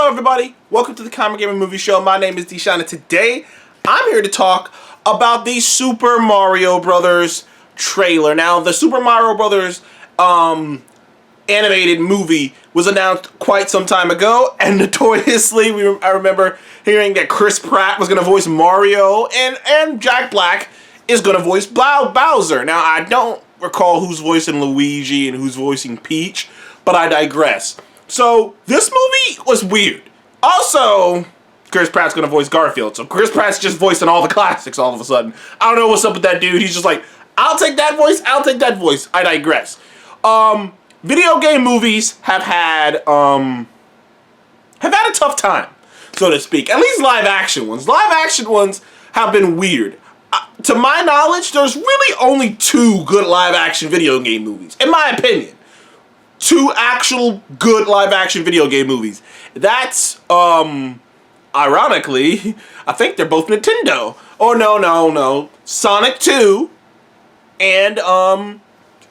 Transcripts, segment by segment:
everybody, welcome to the Comic Gaming Movie Show. My name is Deshaun, and today I'm here to talk about the Super Mario Brothers trailer. Now, the Super Mario Brothers animated movie was announced quite some time ago, and notoriously, I remember hearing that Chris Pratt was going to voice Mario, and Jack Black is going to voice Bowser. Now, I don't recall who's voicing Luigi and who's voicing Peach, but I digress. So, this movie was weird. Also, Chris Pratt's gonna voice Garfield, so Chris Pratt's just voicing all the classics all of a sudden. I don't know what's up with that dude. He's just like, I'll take that voice, I'll take that voice. I digress. Video game movies have had a tough time, so to speak. At least live action ones. Live action ones have been weird. To my knowledge, there's really only two good live action video game movies, in my opinion. Two actual good live-action video game movies. That's, ironically, I think they're both Nintendo. Oh, no. Sonic 2 and,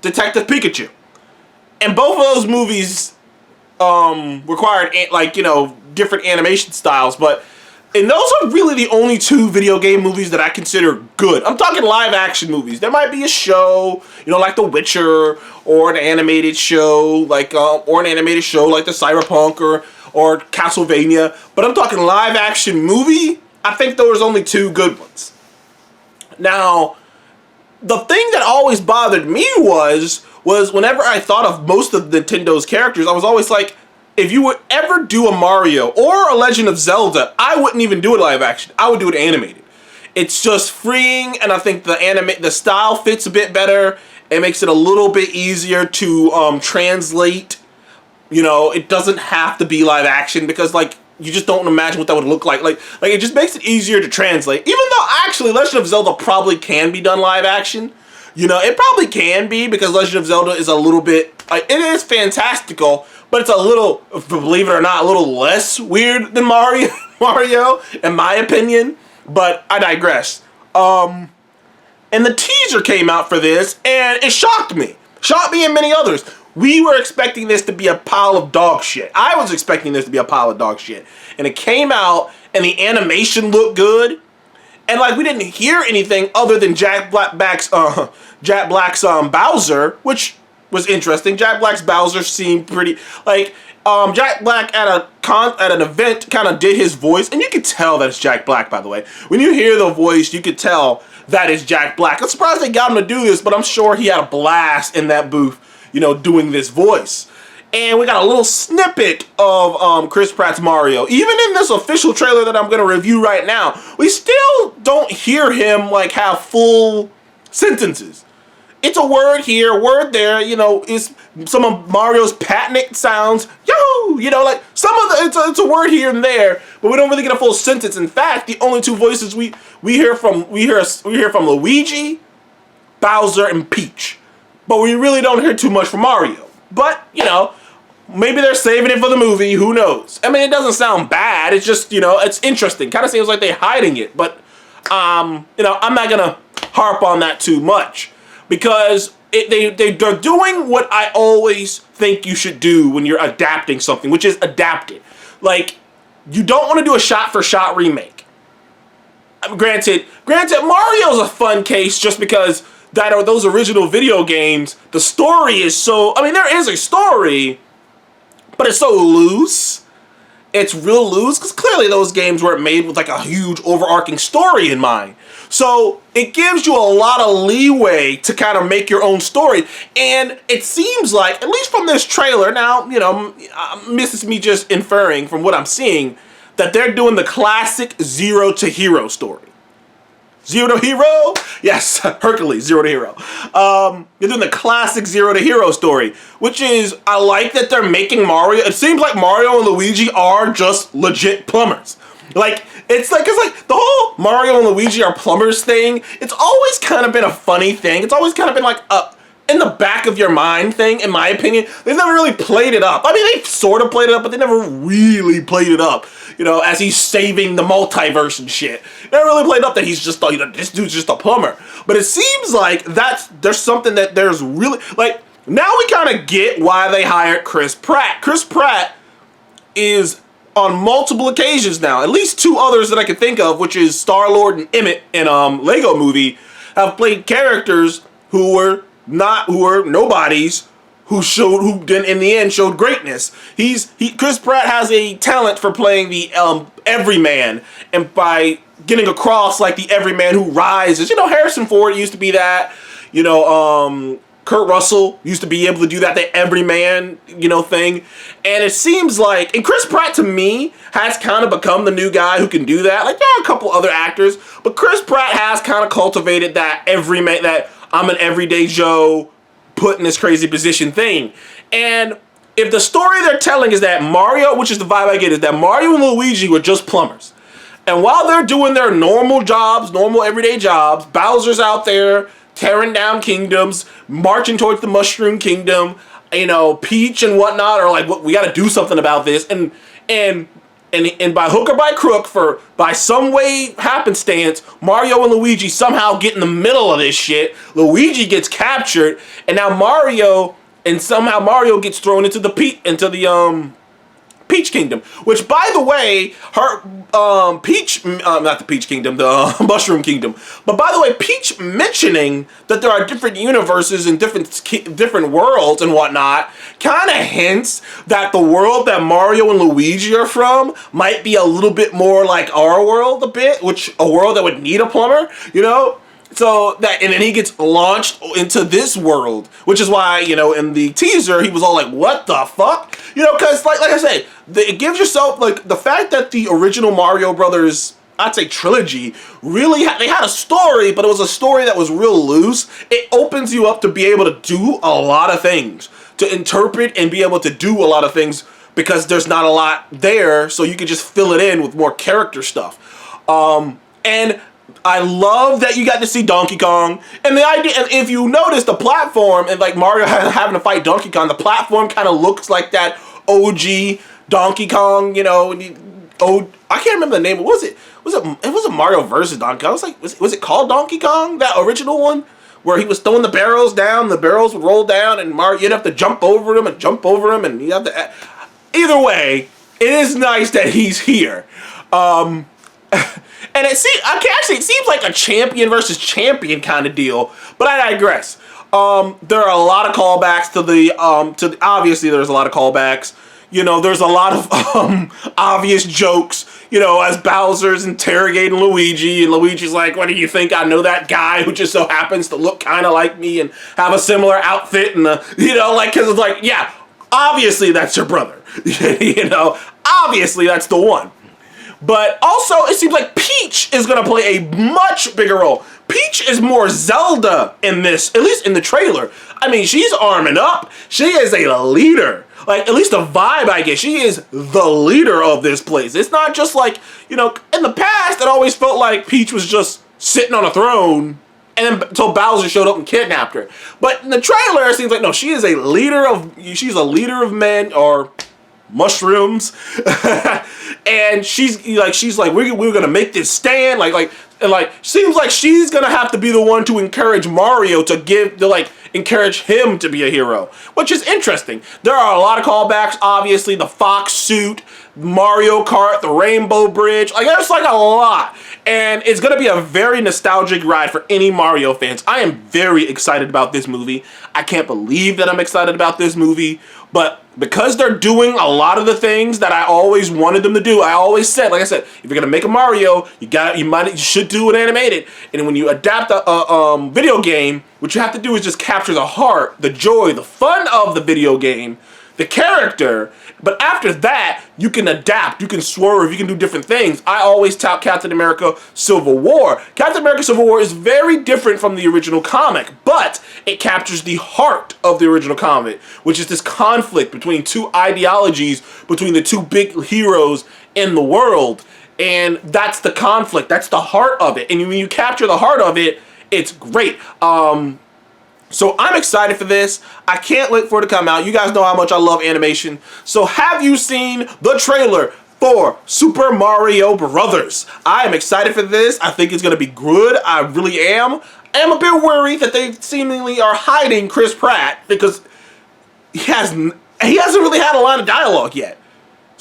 Detective Pikachu. And both of those movies, required, different animation styles, and those are really the only two video game movies that I consider good. I'm talking live-action movies. There might be a show, like The Witcher, or an animated show, like the Cyberpunk, or Castlevania. But I'm talking live-action movie. I think there was only two good ones. Now, the thing that always bothered me was whenever I thought of most of Nintendo's characters, I was always like, if you would ever do a Mario or a Legend of Zelda, I wouldn't even do it live action. I would do it animated. It's just freeing, and I think the style fits a bit better. It makes it a little bit easier to translate. It doesn't have to be live action because you just don't imagine what that would look like. Like it just makes it easier to translate. Even though actually Legend of Zelda probably can be done live action. It probably can be because Legend of Zelda is a little bit, it is fantastical, but it's a little, believe it or not, a little less weird than Mario, in my opinion. But I digress. And the teaser came out for this, and it shocked me. Shocked me and many others. We were expecting this to be a pile of dog shit. I was expecting this to be a pile of dog shit. And it came out, and the animation looked good. And we didn't hear anything other than Jack Black's Bowser, which was interesting. Jack Black's Bowser seemed pretty Jack Black at an event kind of did his voice, and you could tell that it's Jack Black, by the way. When you hear the voice, you could tell that is Jack Black. I'm surprised they got him to do this, but I'm sure he had a blast in that booth, doing this voice. And we got a little snippet of Chris Pratt's Mario. Even in this official trailer that I'm going to review right now, we still don't hear him have full sentences. It's a word here, a word there, it's some of Mario's patented sounds. Yahoo! It's a word here and there, but we don't really get a full sentence. In fact, the only two voices we hear from Luigi, Bowser, and Peach. But we really don't hear too much from Mario. But, maybe they're saving it for the movie, who knows? I mean, it doesn't sound bad, it's just, it's interesting. Kind of seems like they're hiding it, but, I'm not gonna harp on that too much. Because they're doing what I always think you should do when you're adapting something, which is adapt it. You don't want to do a shot-for-shot remake. Granted, Mario's a fun case just because those original video games, the story is so... there is a story, but it's so loose. It's real loose, because clearly those games weren't made with a huge overarching story in mind. So it gives you a lot of leeway to kind of make your own story. And it seems like, at least from this trailer, now, this is me just inferring from what I'm seeing, that they're doing the classic Zero to Hero story. Zero to Hero? Yes, Hercules, Zero to Hero. They're doing the classic Zero to Hero story, which is, I like that they're making Mario, it seems like Mario and Luigi are just legit plumbers. It's like the whole Mario and Luigi are plumbers thing, it's always kind of been a funny thing. It's always kind of been in the back of your mind thing, in my opinion. They've never really played it up. They sort of played it up, but they never really played it up. As he's saving the multiverse and shit. They never really played up that he's just, this dude's just a plumber. But it seems like there's something that there's really, now we kind of get why they hired Chris Pratt. Chris Pratt is on multiple occasions now. At least two others that I can think of, which is Star-Lord and Emmett in Lego Movie, have played characters who were nobodies, who then in the end showed greatness. Chris Pratt has a talent for playing the everyman, and by getting across like the everyman who rises. Harrison Ford used to be that. Kurt Russell used to be able to do that everyman, thing. And it seems like, and Chris Pratt to me has kind of become the new guy who can do that. Like, there are a couple other actors, but Chris Pratt has kind of cultivated that everyman, that I'm an everyday Joe, put in this crazy position thing. And if the story they're telling is that Mario, which is the vibe I get, is that Mario and Luigi were just plumbers. And while they're doing their normal jobs, normal everyday jobs, Bowser's out there tearing down kingdoms, marching towards the Mushroom Kingdom. Peach and whatnot are like, we got to do something about this. And by hook or by crook, by some way happenstance, Mario and Luigi somehow get in the middle of this shit. Luigi gets captured, and now Mario gets thrown into the Peach Kingdom, which, by the way, not the Peach Kingdom, the Mushroom Kingdom. But by the way, Peach mentioning that there are different universes and different worlds and whatnot kind of hints that the world that Mario and Luigi are from might be a little bit more like our world a world that would need a plumber, So and then he gets launched into this world, which is why, in the teaser, he was all like, what the fuck? Because like I say, it gives yourself, like, the fact that the original Mario Brothers, I'd say trilogy, really they had a story, but it was a story that was real loose. It opens you up to be able to do a lot of things, to interpret and be able to do a lot of things, because there's not a lot there, so you can just fill it in with more character stuff. And I love that you got to see Donkey Kong, and the idea, and if you notice the platform, and like Mario having to fight Donkey Kong, the platform kind of looks like that OG Donkey Kong, I can't remember the name. What was it? It was a Mario versus Donkey Kong. I was like, was it called Donkey Kong, that original one, where he was throwing the barrels down, the barrels would roll down, and Mario, you'd have to jump over them, and you have to. Either way, it is nice that he's here. And it seems like a champion versus champion kind of deal, but I digress. There are a lot of callbacks obviously there's a lot of callbacks. There's a lot of obvious jokes, as Bowser's interrogating Luigi, and Luigi's like, what do you think? I know that guy who just so happens to look kind of like me and have a similar outfit, and because it's like, yeah, obviously that's your brother. Obviously that's the one. But also, it seems like Peach is going to play a much bigger role. Peach is more Zelda in this, at least in the trailer. I mean, she's arming up. She is a leader. Like, at least the vibe I get, she is the leader of this place. It's not just like, in the past, it always felt like Peach was just sitting on a throne, and then until Bowser showed up and kidnapped her. But in the trailer, it seems like, no, she's a leader of men, or mushrooms. And she's like we're gonna make this stand, seems like she's gonna have to be the one to encourage Mario to encourage him to be a hero, which is interesting. There are a lot of callbacks, obviously the Fox suit, Mario Kart, the Rainbow Bridge, there's a lot, and it's gonna be a very nostalgic ride for any Mario fans. I am very excited about this movie. I can't believe that I'm excited about this movie, but because they're doing a lot of the things that I always wanted them to do, I always said, like I said, if you're gonna make a Mario, you should do it animated. And when you adapt a video game, what you have to do is just capture the heart, the joy, the fun of the video game, the character. But after that, you can adapt, you can swerve, you can do different things. I always tout Captain America Civil War. Captain America Civil War is very different from the original comic, but it captures the heart of the original comic, which is this conflict between two ideologies, between the two big heroes in the world. And that's the conflict, that's the heart of it. And when you capture the heart of it, it's great. So I'm excited for this. I can't wait for it to come out. You guys know how much I love animation. So have you seen the trailer for Super Mario Brothers? I am excited for this. I think it's going to be good. I really am. I am a bit worried that they seemingly are hiding Chris Pratt, because he hasn't really had a line of dialogue yet.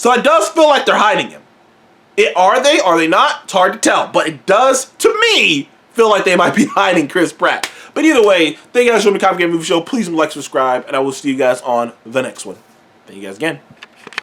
So it does feel like they're hiding him. Are they? Are they not? It's hard to tell. But it does, to me, feel like they might be hiding Chris Pratt. But either way, thank you guys for watching the Comic Game Movie Show. Please like, subscribe, and I will see you guys on the next one. Thank you guys again.